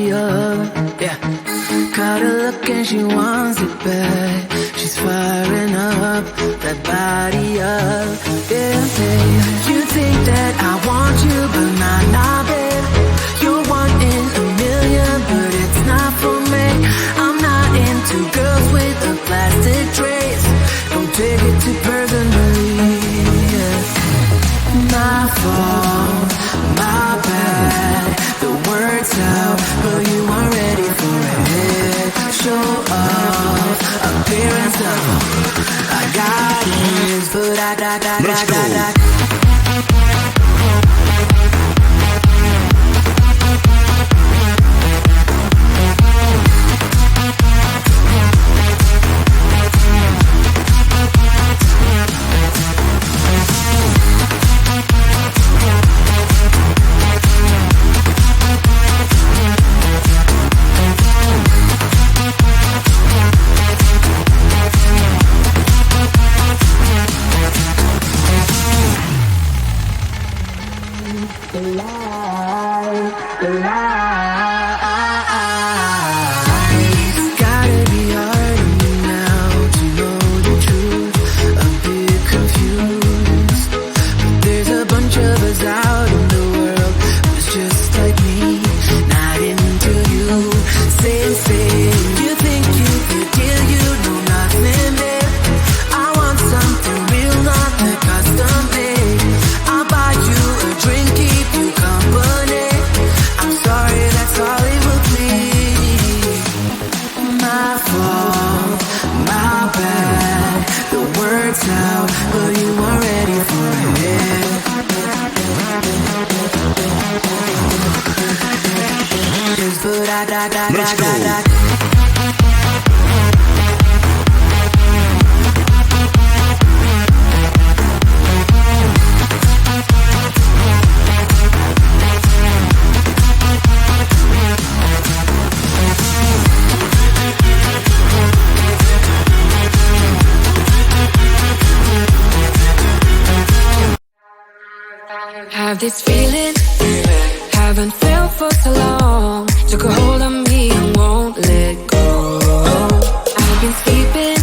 body up. Yeah, caught her look and she wants it back. She's firing up that body up. Yeah, babe, you think that I want you, but nah, babe. You're one in a million, but it's not for me. I'm not into girls with the plastic trays. Don't take it too personally. Yeah. My fault, my bad. The words out, but you aren't ready for it. Show off, appearance of I got it, but I have this feeling, haven't felt for so long. Took a hold of me and won't let go. I've been sleeping,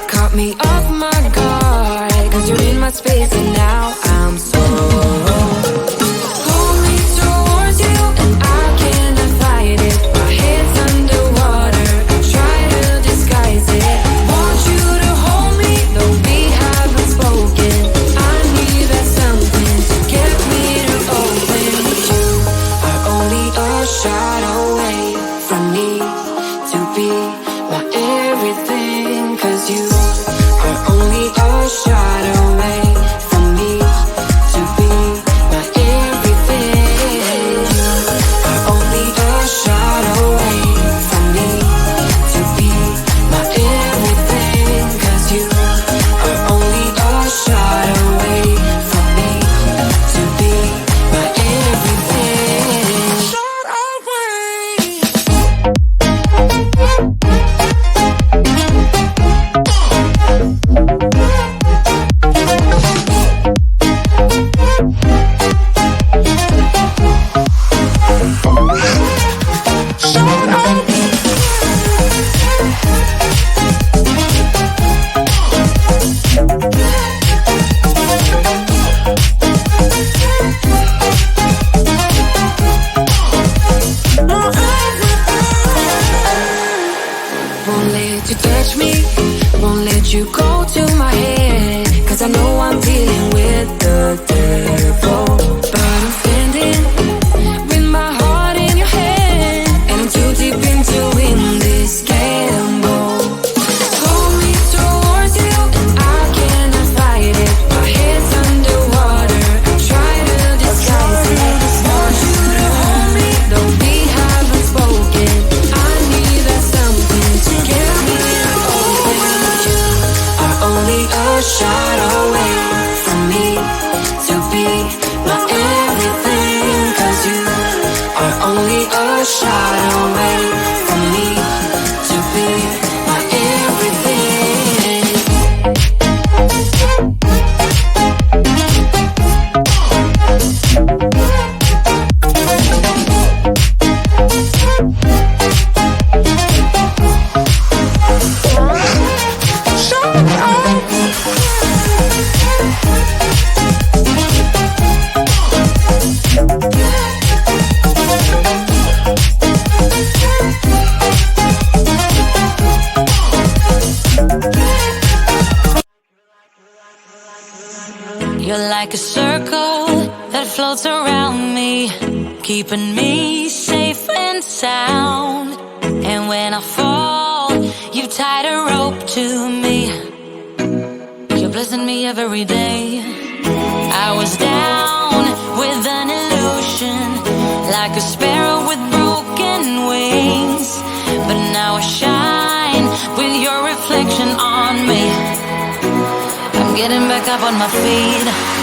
caught me off my guard. Cause you're in my space and now I'm so pull me towards you and I cannot fight it. My head's underwater, I try to disguise it. Want you to hold me, though we haven't spoken. I need that something to get me to open. You are only a shot away from me to be my everything. Cause you are only a shot away from me to be my everything. You are only a shot away from me to be my everything. Cause you are only a shot away from me to be my everything. Shot away. Won't let you touch me, won't let you go to my head. Cause I know I'm dealing with the devil. But I'm standing with my heart in your hand, and I'm too deep into in this gamble. Pull me towards you and I cannot fight it. My head's underwater, I try to disguise it. Want you to hold me, though we haven't spoken. I need that something to get me to open. You are only a shot away from me to be my everything. Cause you are only a shot away from me to be my everything. like a circle that floats around me, keeping me safe and sound. And when I fall, you tied a rope to me. You're blessing me every day. I was down with an illusion, like a sparrow with broken wings, but now I shine with your reflection on me. I'm getting back up on my feet.